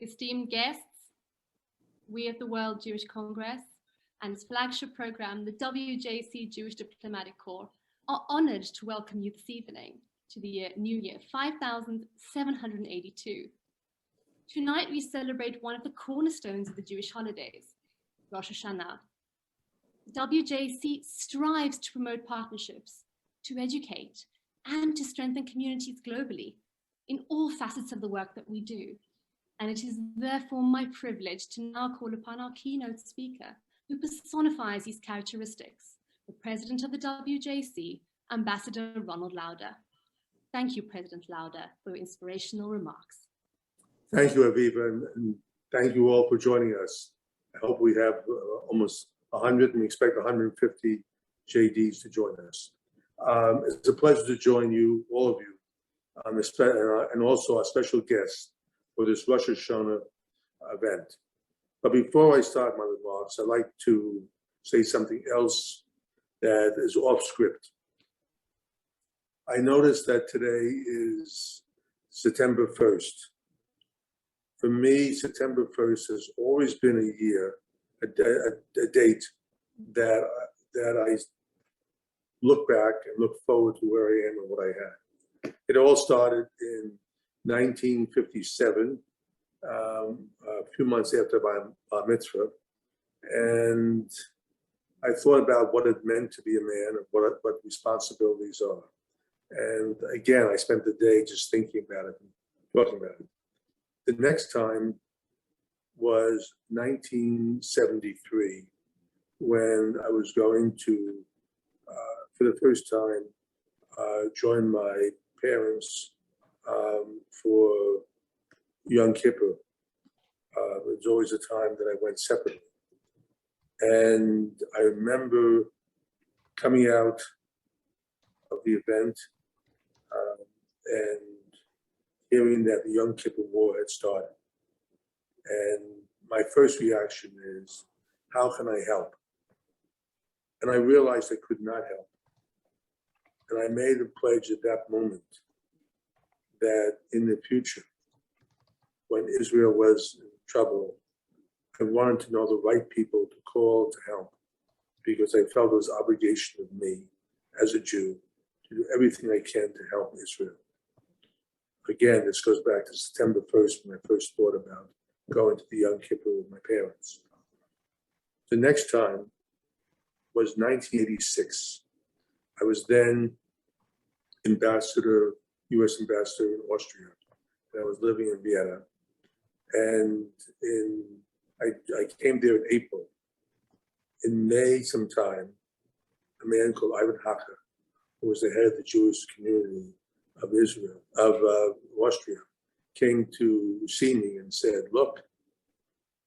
Esteemed guests, we at the World Jewish Congress and its flagship program, the WJC Jewish Diplomatic Corps, are honored to welcome you this evening to the new year 5782. Tonight we celebrate one of the cornerstones of the Jewish holidays, Rosh Hashanah. WJC strives to promote partnerships, to educate, and to strengthen communities globally in all facets of the work that we do. And it is therefore my privilege to now call upon our keynote speaker, who personifies these characteristics, the President of the WJC, Ambassador Ronald Lauder. Thank you, President Lauder, for your inspirational remarks. Thank you, Aviva, and thank you all for joining us. I hope we have almost 100, and we expect 150 JDs to join us. It's a pleasure to join you, all of you, and also our special guests for this Rosh Hashanah event. But before I start my remarks, I'd like to say something else that is off script. I noticed that today is September 1st. For me, September 1st has always been a date that I look back and look forward to where I am and what I had. It all started in 1957, a few months after my bar mitzvah, and I thought about what it meant to be a man and what responsibilities are. And again, I spent the day just thinking about it and talking about it. The next time was 1973, when I was going to, for the first time, join my parents for Yom Kippur. It was always a time that I went separately. And I remember coming out of the event and hearing that the Yom Kippur War had started. And my first reaction is, how can I help? And I realized I could not help. And I made a pledge at that moment that in the future, when Israel was in trouble, I wanted to know the right people to call to help, because I felt it was an obligation of me as a Jew to do everything I can to help Israel. Again, this goes back to September 1st, when I first thought about going to the Yom Kippur with my parents. The next time was 1986. I was then U.S. ambassador in Austria, and I was living in Vienna. And I came there in April. In May sometime, a man called Ivan Hacker, who was the head of the Jewish community of Austria, came to see me and said, look,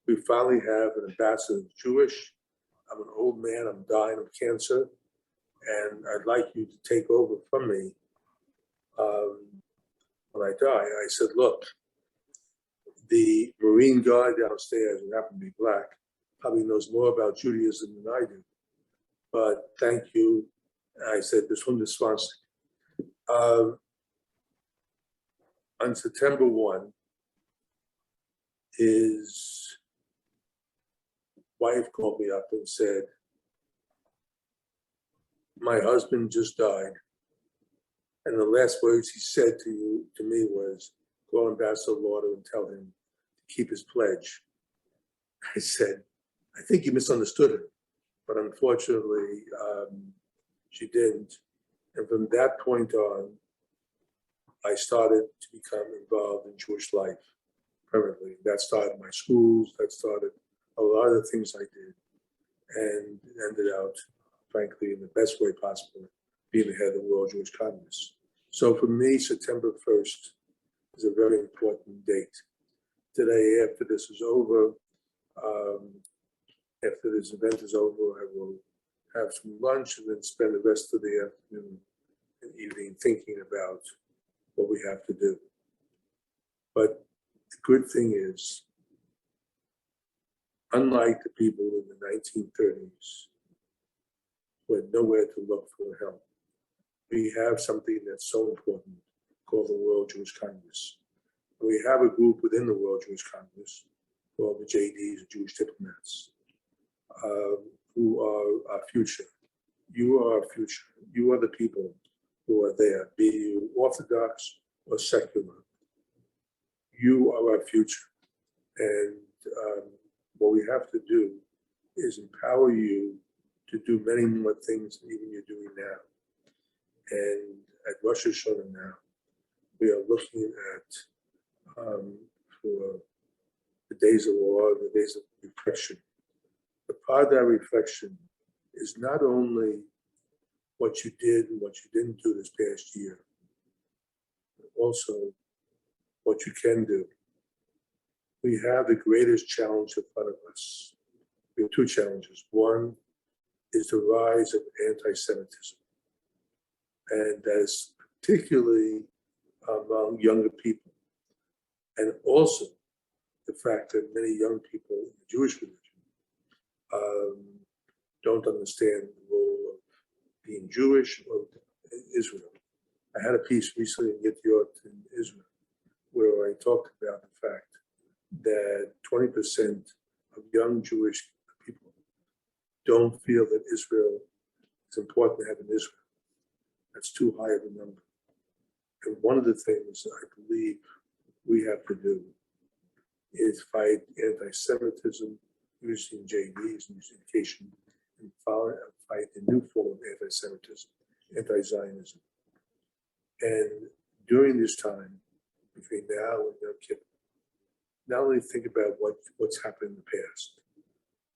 we finally have an ambassador who's Jewish. I'm an old man, I'm dying of cancer, and I'd like you to take over from me when I die. I said, look, the Marine guy downstairs, who happened to be black, probably knows more about Judaism than I do, but thank you. And I said, this one response. On September 1, his wife called me up and said, my husband just died. And the last words he said to me was, call Ambassador Lauder and tell him to keep his pledge. I said, I think you misunderstood her. But unfortunately, she didn't. And from that point on, I started to become involved in Jewish life permanently. That started my schools, that started a lot of the things I did, and ended out, frankly, in the best way possible, being the head of the World Jewish Congress. So for me, September 1st is a very important date. Today, after this is over, after this event is over, I will have some lunch and then spend the rest of the afternoon and evening thinking about what we have to do. But the good thing is, unlike the people in the 1930s who had nowhere to look for help, we have something that's so important called the World Jewish Congress. We have a group within the World Jewish Congress called the JDs, Jewish Diplomats, who are our future. You are our future. You are the people who are there, be you Orthodox or secular. You are our future. And what we have to do is empower you to do many more things than even you're doing now. And at Rosh Hashanah now, we are looking at for the days of awe, the days of reflection. The part of that reflection is not only what you did and what you didn't do this past year, but also what you can do. We have the greatest challenge in front of us. We have two challenges. One is the rise of anti-Semitism. And that is particularly among younger people. And also the fact that many young people in the Jewish religion don't understand the role of being Jewish or Israel. I had a piece recently in Yediot in Israel where I talked about the fact that 20% of young Jewish people don't feel that Israel is important to have in Israel. That's too high of a number. And one of the things I believe we have to do is fight anti-Semitism using JVs and using education, and fight a new form of anti-Semitism, anti-Zionism. And during this time, between now and Yom Kippur, not only think about what's happened in the past,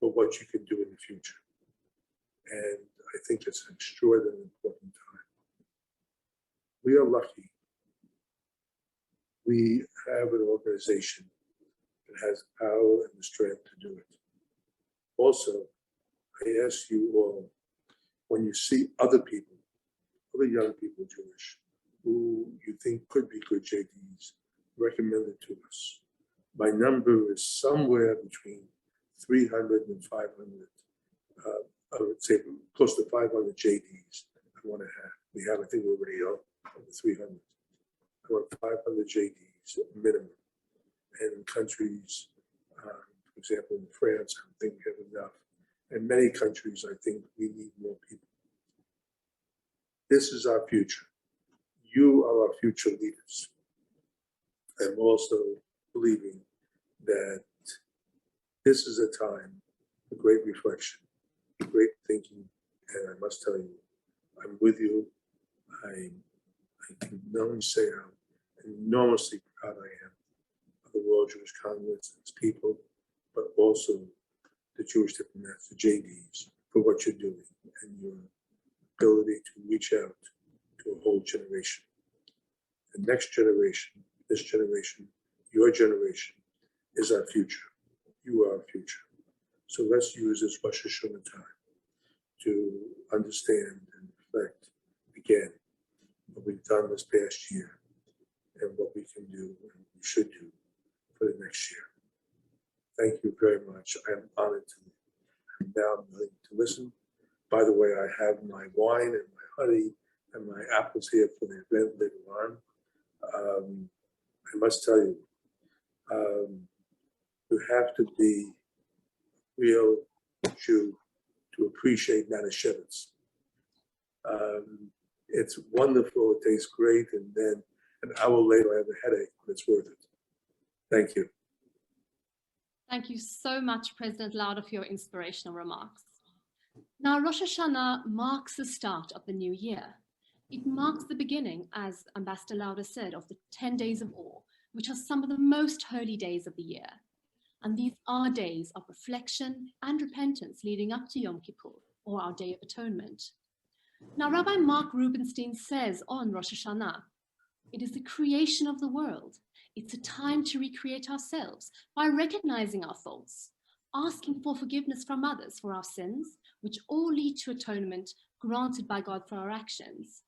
but what you can do in the future. And I think it's an extraordinarily important time. We are lucky. We have an organization that has the power and the strength to do it. Also, I ask you all, when you see other people, other young people Jewish, who you think could be good JDs, recommend it to us. My number is somewhere between 300 and 500. I would say close to 500 JDs I want to have. We have, I think we're already over 300. I want 500 JDs minimum. And in countries, for example, in France, I don't think we have enough. In many countries, I think we need more people. This is our future. You are our future leaders. I'm also believing that this is a time for great reflection, great thinking, and I must tell you, I'm with you. I can not only say how enormously proud I am of the World Jewish Congress and its people, but also the Jewish diplomats, the JDs, for what you're doing and your ability to reach out to a whole generation. The next generation, this generation, your generation is our future. You are our future. So let's use this Rosh Hashanah time to understand and reflect again what we've done this past year and what we can do and what we should do for the next year. Thank you very much. I am honored to now to listen. By the way, I have my wine and my honey and my apples here for the event later on. I must tell you, you have to be a real Jew to appreciate Manischewitz. It's wonderful, it tastes great, and then an hour later I have a headache, but it's worth it. Thank you. Thank you so much, President Lauder, for your inspirational remarks. Now, Rosh Hashanah marks the start of the new year. It marks the beginning, as Ambassador Lauder said, of the 10 days of awe, which are some of the most holy days of the year. And these are days of reflection and repentance leading up to Yom Kippur, or our Day of Atonement. Now, Rabbi Mark Rubenstein says on Rosh Hashanah, it is the creation of the world. It's a time to recreate ourselves by recognizing our faults, asking for forgiveness from others for our sins, which all lead to atonement granted by God for our actions.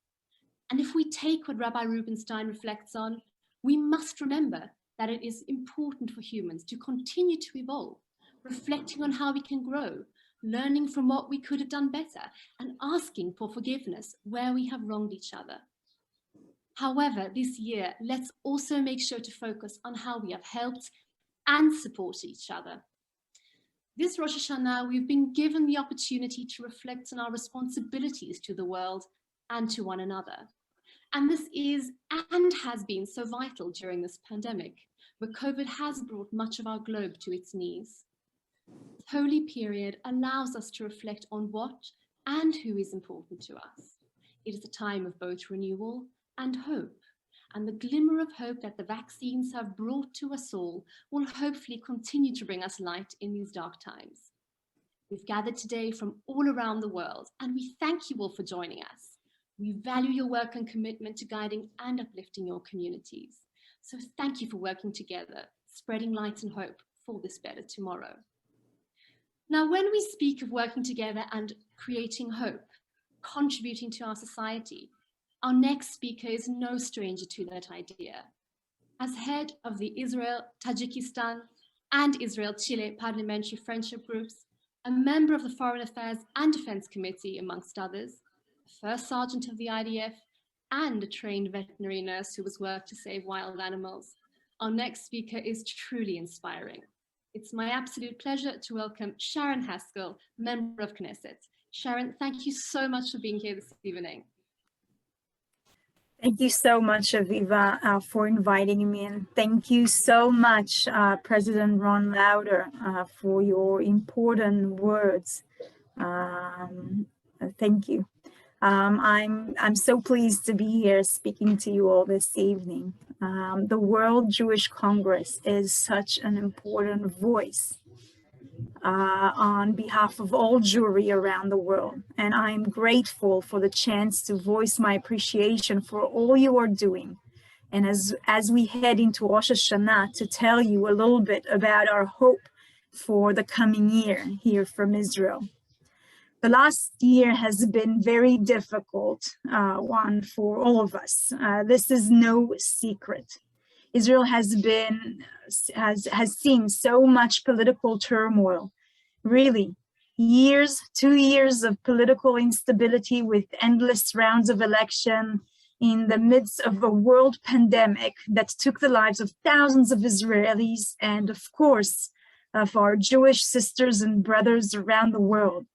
And if we take what Rabbi Rubenstein reflects on, we must remember that it is important for humans to continue to evolve, reflecting on how we can grow, learning from what we could have done better, and asking for forgiveness where we have wronged each other. However, this year, let's also make sure to focus on how we have helped and supported each other. This Rosh Hashanah, we've been given the opportunity to reflect on our responsibilities to the world and to one another. And this is and has been so vital during this pandemic, where COVID has brought much of our globe to its knees. This holy period allows us to reflect on what and who is important to us. It is a time of both renewal and hope, and the glimmer of hope that the vaccines have brought to us all will hopefully continue to bring us light in these dark times. We've gathered today from all around the world, and we thank you all for joining us. We value your work and commitment to guiding and uplifting your communities. So thank you for working together, spreading light and hope for this better tomorrow. Now, when we speak of working together and creating hope, contributing to our society, our next speaker is no stranger to that idea. As head of the Israel-Tajikistan and Israel-Chile parliamentary friendship groups, a member of the Foreign Affairs and Defense Committee, amongst others, a first sergeant of the IDF, and a trained veterinary nurse who has worked to save wild animals, our next speaker is truly inspiring. It's my absolute pleasure to welcome Sharren Haskel, member of Knesset. Sharren, thank you so much for being here this evening. Thank you so much, Aviva, for inviting me, and thank you so much, President Ron Lauder, for your important words. Thank you. I'm so pleased to be here speaking to you all this evening. The World Jewish Congress is such an important voice on behalf of all Jewry around the world. And I'm grateful for the chance to voice my appreciation for all you are doing. And as we head into Rosh Hashanah, to tell you a little bit about our hope for the coming year here from Israel. The last year has been very difficult one for all of us. This is no secret. Israel has seen so much political turmoil. Really, 2 years of political instability with endless rounds of election in the midst of a world pandemic that took the lives of thousands of Israelis and, of course, of our Jewish sisters and brothers around the world.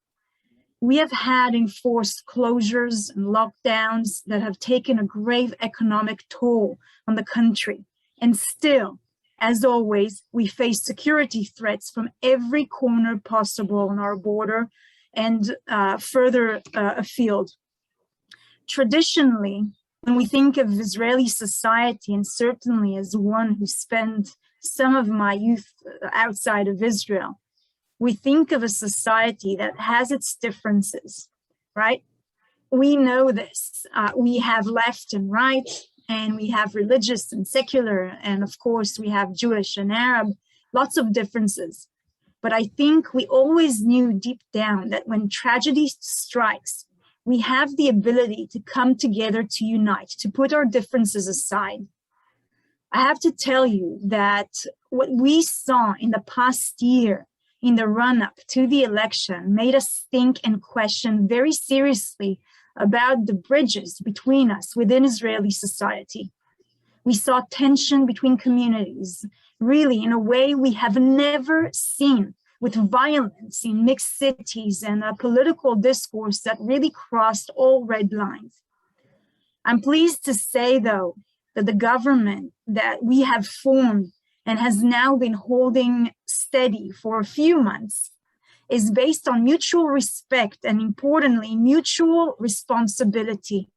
We have had enforced closures and lockdowns that have taken a grave economic toll on the country. And still, as always, we face security threats from every corner possible on our border and further afield. Traditionally, when we think of Israeli society, and certainly as one who spent some of my youth outside of Israel, we think of a society that has its differences, right? We know this. We have left and right, and we have religious and secular, and of course we have Jewish and Arab, lots of differences. But I think we always knew deep down that when tragedy strikes, we have the ability to come together to unite, to put our differences aside. I have to tell you that what we saw in the past year in the run-up to the election made us think and question very seriously about the bridges between us within Israeli society. We saw tension between communities, really in a way we have never seen, with violence in mixed cities and a political discourse that really crossed all red lines. I'm pleased to say, though, that the government that we have formed and has now been holding steady for a few months is based on mutual respect and, importantly, mutual responsibility.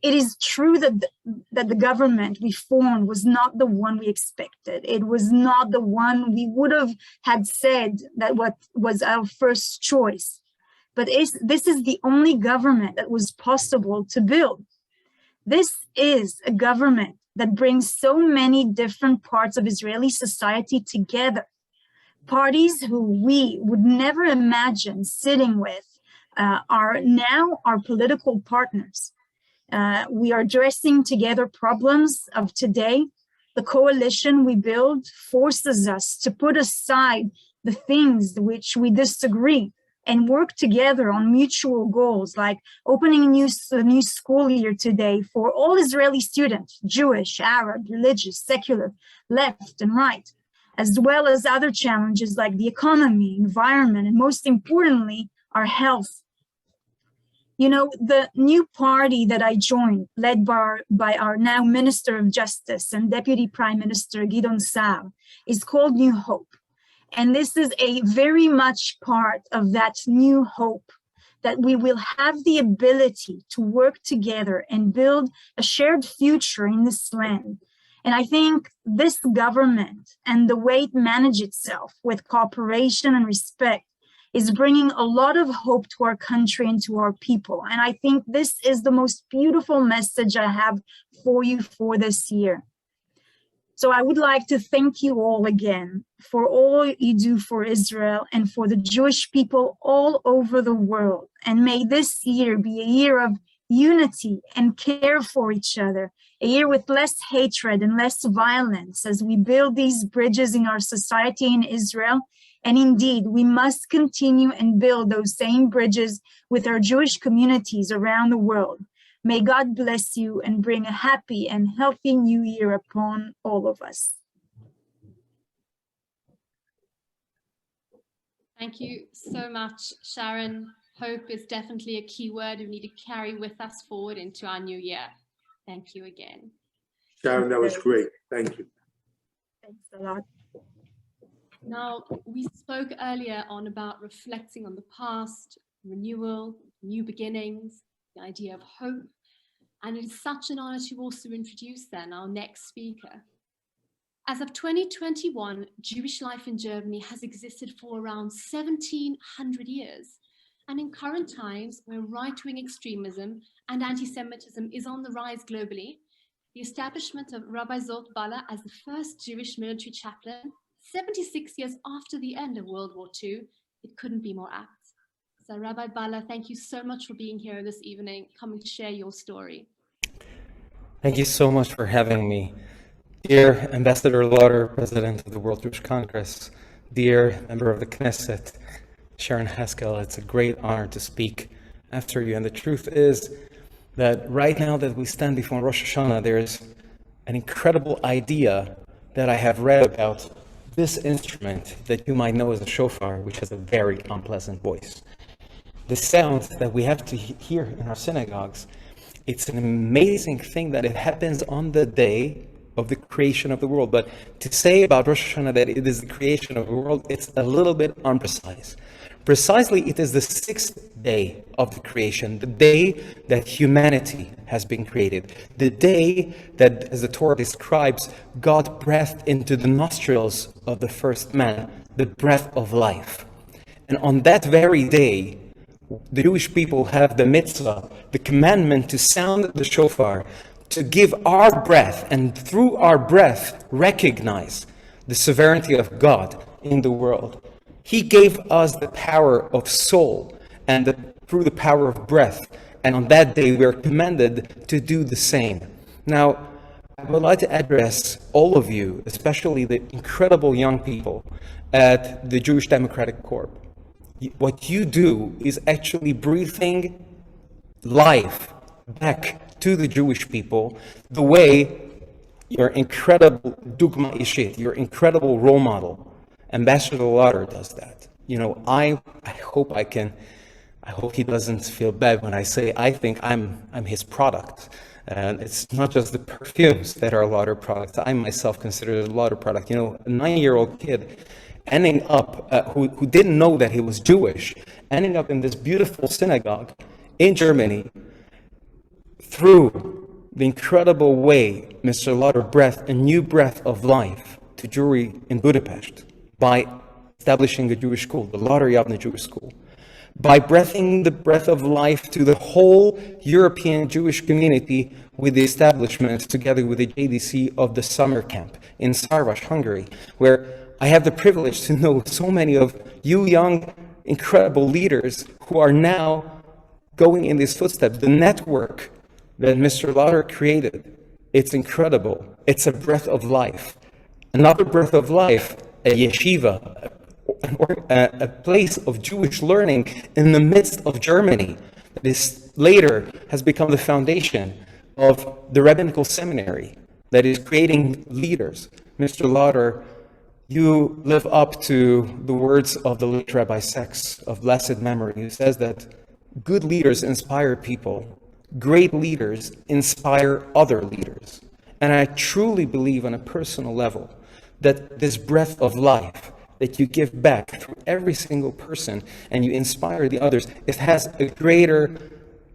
It is true that the government we formed was not the one we expected. It was not the one we would have had said that what was our first choice. But this is the only government that was possible to build. This is a government that brings so many different parts of Israeli society together. Parties who we would never imagine sitting with are now our political partners. We are addressing together problems of today. The coalition we build forces us to put aside the things which we disagree and work together on mutual goals, like opening a new school year today for all Israeli students, Jewish, Arab, religious, secular, left and right, as well as other challenges like the economy, environment, and most importantly, our health. You know, the new party that I joined, led by our now Minister of Justice and Deputy Prime Minister Gideon Sa'ar, is called New Hope. And this is a very much part of that new hope, that we will have the ability to work together and build a shared future in this land. And I think this government and the way it manages itself with cooperation and respect is bringing a lot of hope to our country and to our people. And I think this is the most beautiful message I have for you for this year. So I would like to thank you all again for all you do for Israel and for the Jewish people all over the world. And may this year be a year of unity and care for each other, a year with less hatred and less violence as we build these bridges in our society in Israel. And indeed, we must continue and build those same bridges with our Jewish communities around the world. May God bless you and bring a happy and healthy new year upon all of us. Thank you so much, Sharren. Hope is definitely a key word we need to carry with us forward into our new year. Thank you again. Sharren, that was great. Thank you. Thanks a lot. Now, we spoke earlier on about reflecting on the past, renewal, new beginnings, the idea of hope. And it is such an honor to also introduce then our next speaker. As of 2021, Jewish life in Germany has existed for around 1700 years. And in current times, where right-wing extremism and anti-Semitism is on the rise globally, the establishment of Rabbi Zsolt Balla as the first Jewish military chaplain, 76 years after the end of World War II, it couldn't be more apt. So Rabbi Balla, thank you so much for being here this evening, coming to share your story. Thank you so much for having me. Dear Ambassador Lauder, President of the World Jewish Congress, dear member of the Knesset, Sharren Haskel, it's a great honor to speak after you. And the truth is that right now that we stand before Rosh Hashanah, there's an incredible idea that I have read about this instrument that you might know as a shofar, which has a very unpleasant voice. The sound that we have to hear in our synagogues, it's an amazing thing that it happens on the day of the creation of the world. But to say about Rosh Hashanah that it is the creation of the world, it's a little bit imprecise. Precisely, it is the 6th day of the creation, the day that humanity has been created, the day that, as the Torre describes, God breathed into the nostrils of the first man, the breath of life. And on that very day, the Jewish people have the mitzvah, the commandment to sound the shofar, to give our breath, and through our breath, recognize the sovereignty of God in the world. He gave us the power of soul and through the power of breath. And on that day, we are commanded to do the same. Now, I would like to address all of you, especially the incredible young people at the Jewish Democratic Corps. What you do is actually breathing life back to the Jewish people the way your incredible dugma ishit, your incredible role model, Ambassador Lauder, does that. You know, I hope he doesn't feel bad when I say I think I'm his product. And it's not just the perfumes that are Lauder products. I myself consider it a Lauder product. You know, a 9-year-old kid ending up, who didn't know that he was Jewish, ending up in this beautiful synagogue in Germany through the incredible way Mr. Lauder breathed a new breath of life to Jewry in Budapest by establishing a Jewish school, the Lauder Yavne Jewish School, by breathing the breath of life to the whole European Jewish community with the establishment, together with the JDC, of the summer camp in Szarvas, Hungary, where I have the privilege to know so many of you young, incredible leaders who are now going in these footsteps. The network that Mr. Lauder created, it's incredible. It's a breath of life. Another breath of life, a yeshiva, a place of Jewish learning in the midst of Germany. This later has become the foundation of the rabbinical seminary that is creating leaders. Mr. Lauder, you live up to the words of the late Rabbi Sex of blessed memory, who says that good leaders inspire people, great leaders inspire other leaders. And I truly believe on a personal level that this breath of life that you give back through every single person and you inspire the others, it has a greater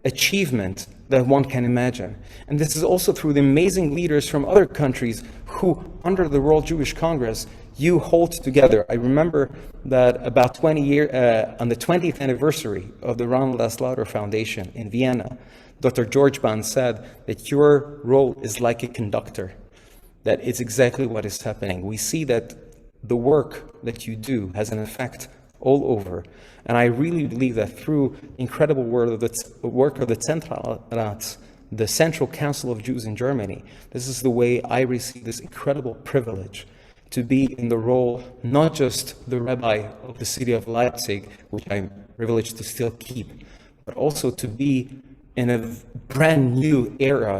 achievement than one can imagine. And this is also through the amazing leaders from other countries who, under the World Jewish Congress, you hold together. I remember that about 20 years, on the 20th anniversary of the Ronald S. Lauder Foundation in Vienna, Dr. George Bahn said that your role is like a conductor, that it's exactly what is happening. We see that the work that you do has an effect all over. And I really believe that through incredible work of the Zentralat, the Central Council of Jews in Germany, this is the way I receive this incredible privilege to be in the role, not just the rabbi of the city of Leipzig, which I'm privileged to still keep, but also to be in a brand new era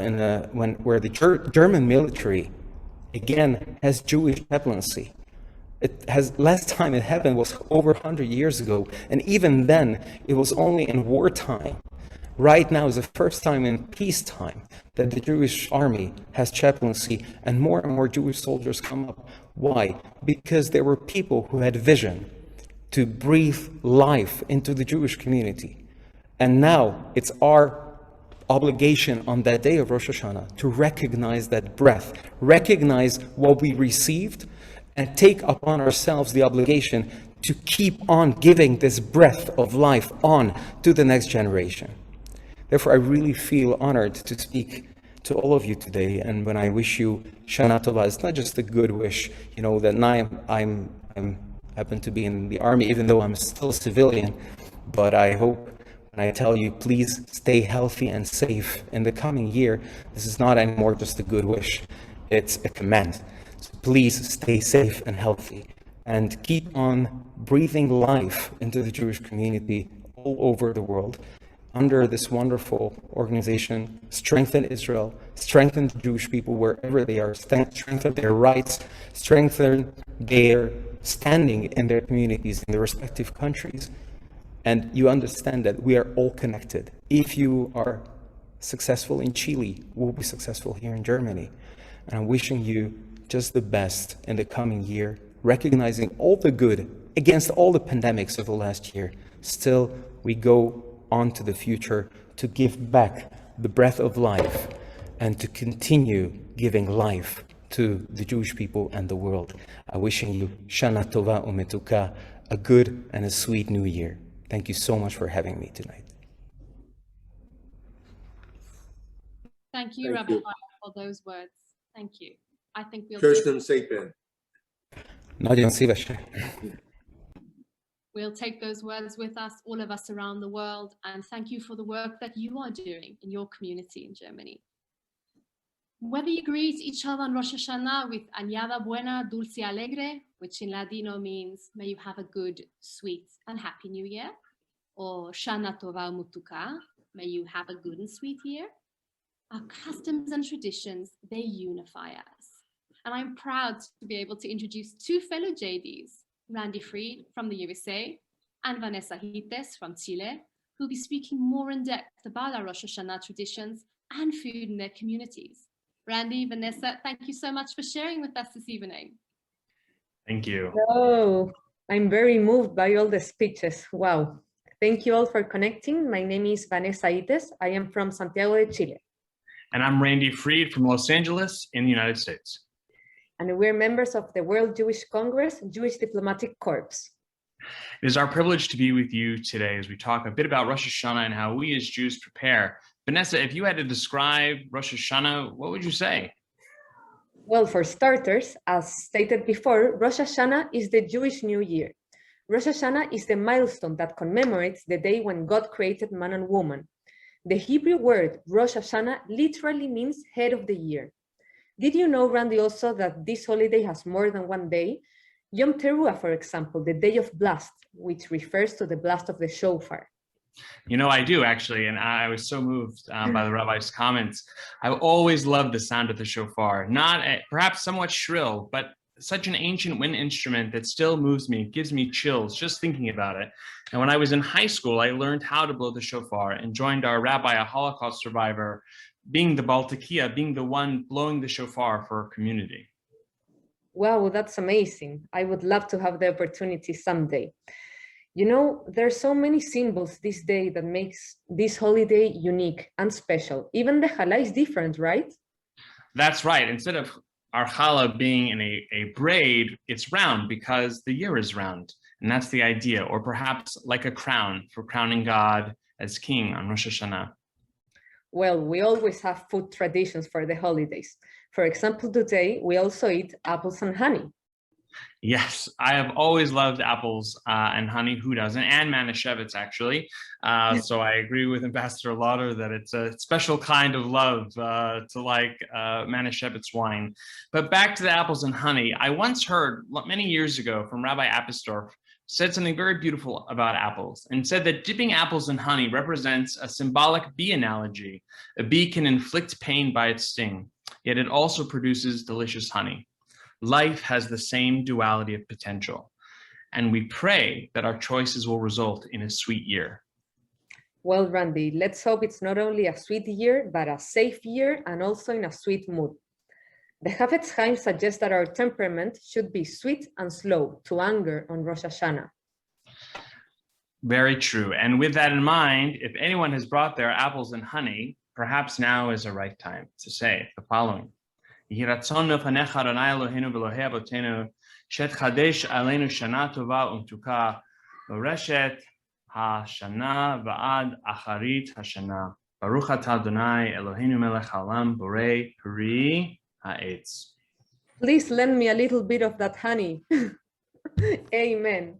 where the German military, again, has Jewish chaplaincy. Last time it happened was over 100 years ago, and even then, it was only in wartime. Right now is the first time in peacetime that the Jewish army has chaplaincy, and more Jewish soldiers come up. Why? Because there were people who had vision to breathe life into the Jewish community. And now it's our obligation on that day of Rosh Hashanah to recognize that breath, recognize what we received, and take upon ourselves the obligation to keep on giving this breath of life on to the next generation. Therefore, I really feel honored to speak to all of you today. And when I wish you Shana Tova, it's not just a good wish, that now I'm happen to be in the army, even though I'm still a civilian. But I hope when I tell you, please stay healthy and safe in the coming year, this is not anymore just a good wish. It's a command. So please stay safe and healthy and keep on breathing life into the Jewish community all over the world under this wonderful organization. Strengthen Israel, strengthen the Jewish people wherever they are, strengthen their rights, strengthen their standing in their communities, in their respective countries. And you understand that we are all connected. If you are successful in Chile, we'll be successful here in Germany. And I'm wishing you just the best in the coming year, recognizing all the good against all the pandemics of the last year. Still, we go on to the future to give back the breath of life and to continue giving life to the Jewish people and the world. I'm wishing you Shana Tova Umetuka, a good and a sweet new year. Thank you so much for having me tonight. Thank you, Rabbi Zsolt, for those words. Thank you. I think we'll take those words with us, all of us around the world, and thank you for the work that you are doing in your community in Germany. Whether you greet each other on Rosh Hashanah with Añada Buena, Dulce Alegre, which in Ladino means may you have a good, sweet, and happy new year, or Shana Tova Mutuka, may you have a good and sweet year, our customs and traditions, they unify us. And I'm proud to be able to introduce two fellow JDs, Randall Fried from the USA and Vanessa Hites from Chile, who'll be speaking more in depth about our Rosh Hashanah traditions and food in their communities. Randy, Vanessa, thank you so much for sharing with us this evening. Thank you. Oh, I'm very moved by all the speeches. Wow. Thank you all for connecting. My name is Vanessa Hites. I am from Santiago de Chile. And I'm Randy Fried from Los Angeles in the United States. And we're members of the World Jewish Congress, Jewish Diplomatic Corps. It is our privilege to be with you today as we talk a bit about Rosh Hashanah and how we as Jews prepare. Vanessa, if you had to describe Rosh Hashanah, what would you say? Well, for starters, as stated before, Rosh Hashanah is the Jewish New Year. Rosh Hashanah is the milestone that commemorates the day when God created man and woman. The Hebrew word Rosh Hashanah literally means head of the year. Did you know, Randy, also that this holiday has more than one day? Yom Teruah, for example, the day of blast, which refers to the blast of the shofar. You know, I do actually, and I was so moved by the rabbi's comments. I always loved the sound of the shofar, not perhaps somewhat shrill, but such an ancient wind instrument that still moves me, gives me chills just thinking about it. And when I was in high school, I learned how to blow the shofar and joined our rabbi, a Holocaust survivor, being the Baltakia, being the one blowing the shofar for our community. Wow, that's amazing. I would love to have the opportunity someday. You know, there's so many symbols this day that makes this holiday unique and special. Even the challah is different, right? That's right. Instead of our challah being in a braid, it's round because the year is round. And that's the idea. Or perhaps like a crown for crowning God as king on Rosh Hashanah. Well, we always have food traditions for the holidays. For example, today we also eat apples and honey. Yes, I have always loved apples and honey. Who doesn't? And Manischewitz, actually. So I agree with Ambassador Lauder that it's a special kind of love to like Manischewitz wine. But back to the apples and honey. I once heard many years ago from Rabbi Appistorf said something very beautiful about apples and said that dipping apples in honey represents a symbolic bee analogy. A bee can inflict pain by its sting, yet it also produces delicious honey. Life has the same duality of potential, and we pray that our choices will result in a sweet year. Well, Randy, let's hope it's not only a sweet year, but a safe year and also in a sweet mood. The Hafetz Chaim suggests that our temperament should be sweet and slow to anger on Rosh Hashanah. Very true. And with that in mind, if anyone has brought their apples and honey, perhaps now is the right time to say the following. יהי רצון לפניך אדוני אלוהינו ואלוהי אבותינו שתחדש עלינו שנה טובה ומתוקה לרשת השנה ועד אחרית השנה. ברוך אתה אדוני אלוהינו מלך העולם בורא פרי העץ. Please lend me a little bit of that honey. Amen.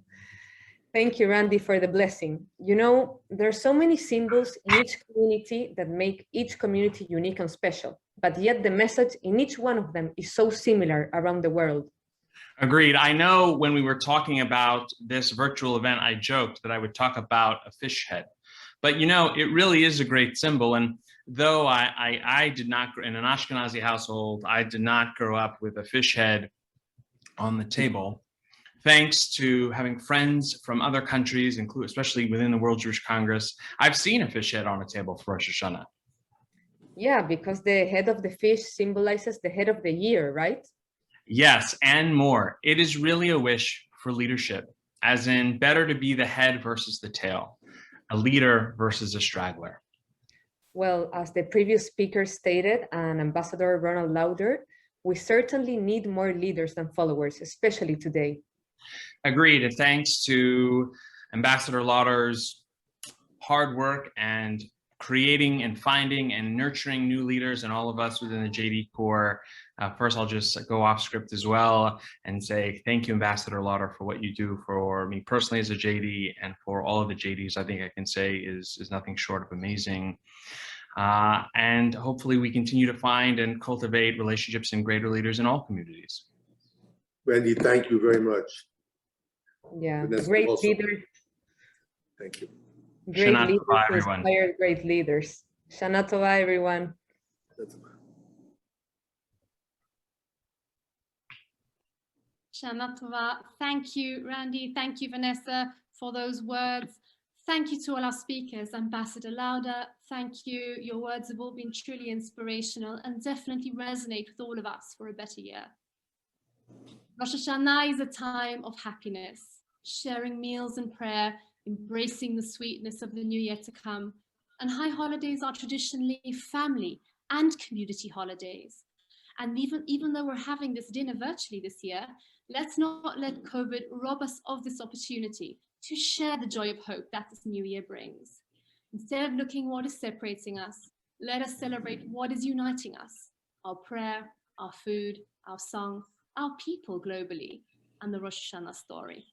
Thank you, Randy, for the blessing. You know, there are so many symbols in each community that make each community unique and special, but yet the message in each one of them is so similar around the world. Agreed. I know when we were talking about this virtual event, I joked that I would talk about a fish head, but you know, it really is a great symbol. And though I did not, in an Ashkenazi household, I did not grow up with a fish head on the table. Thanks to having friends from other countries, especially within the World Jewish Congress, I've seen a fish head on a table for Rosh Hashanah. Yeah, because the head of the fish symbolizes the head of the year, right? Yes, and more. It is really a wish for leadership, as in better to be the head versus the tail, a leader versus a straggler. Well, as the previous speaker stated, and Ambassador Ronald Lauder, we certainly need more leaders than followers, especially today. Agreed, and thanks to Ambassador Lauder's hard work and creating and finding and nurturing new leaders and all of us within the JD Corps. First, I'll just go off script as well and say thank you, Ambassador Lauder, for what you do for me personally as a JD and for all of the JDs. I think I can say is nothing short of amazing. And hopefully we continue to find and cultivate relationships and greater leaders in all communities. Randy, thank you very much. Yeah, Vanessa great also. leaders. Thank you. Great Shana leaders Tova, everyone. inspire great leaders. Shana Tova, everyone. Shana Tova. Thank you, Randy. Thank you, Vanessa, for those words. Thank you to all our speakers. Ambassador Lauder, thank you. Your words have all been truly inspirational and definitely resonate with all of us for a better year. Rosh Hashanah is a time of happiness, sharing meals and prayer, embracing the sweetness of the new year to come. And high holidays are traditionally family and community holidays. And even though we're having this dinner virtually this year, let's not let COVID rob us of this opportunity to share the joy of hope that this new year brings. Instead of looking what is separating us, let us celebrate what is uniting us: our prayer, our food, our song, our people globally, and the Rosh Hashanah story.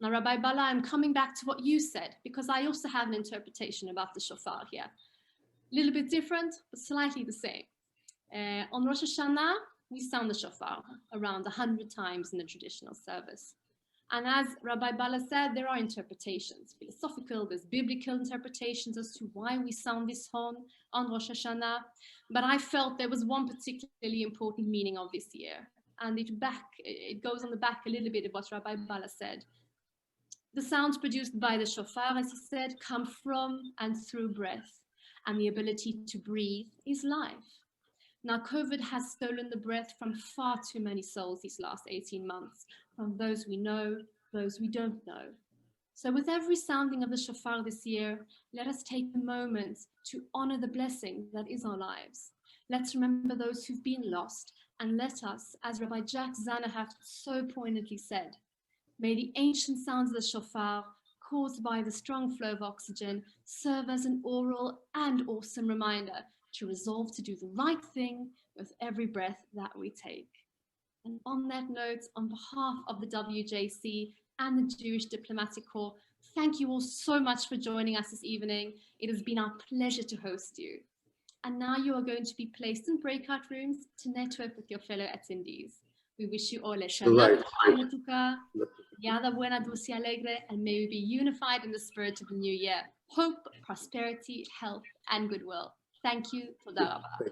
Now, Rabbi Balla, I'm coming back to what you said, because I also have an interpretation about the shofar here. A little bit different, but slightly the same. On Rosh Hashanah, we sound the shofar around 100 times in the traditional service. And as Rabbi Balla said, there are interpretations, philosophical, there's biblical interpretations as to why we sound this horn on Rosh Hashanah. But I felt there was one particularly important meaning of this year. And it goes on the back a little bit of what Rabbi Balla said. The sounds produced by the shofar, as he said, come from and through breath. And the ability to breathe is life. Now, COVID has stolen the breath from far too many souls these last 18 months, from those we know, those we don't know. So with every sounding of the shofar this year, let us take a moment to honor the blessing that is our lives. Let's remember those who've been lost, and let us, as Rabbi Jack Zanahat so poignantly said, may the ancient sounds of the shofar, caused by the strong flow of oxygen, serve as an oral and awesome reminder to resolve to do the right thing with every breath that we take. And on that note, on behalf of the WJC and the Jewish Diplomatic Corps, thank you all so much for joining us this evening. It has been our pleasure to host you. And now you are going to be placed in breakout rooms to network with your fellow attendees. We wish you all a Shana Tova, Yada Buena, Dulce y Alegre, and may we be unified in the spirit of the new year. Hope, prosperity, health, and goodwill. Thank you. Toda rabba.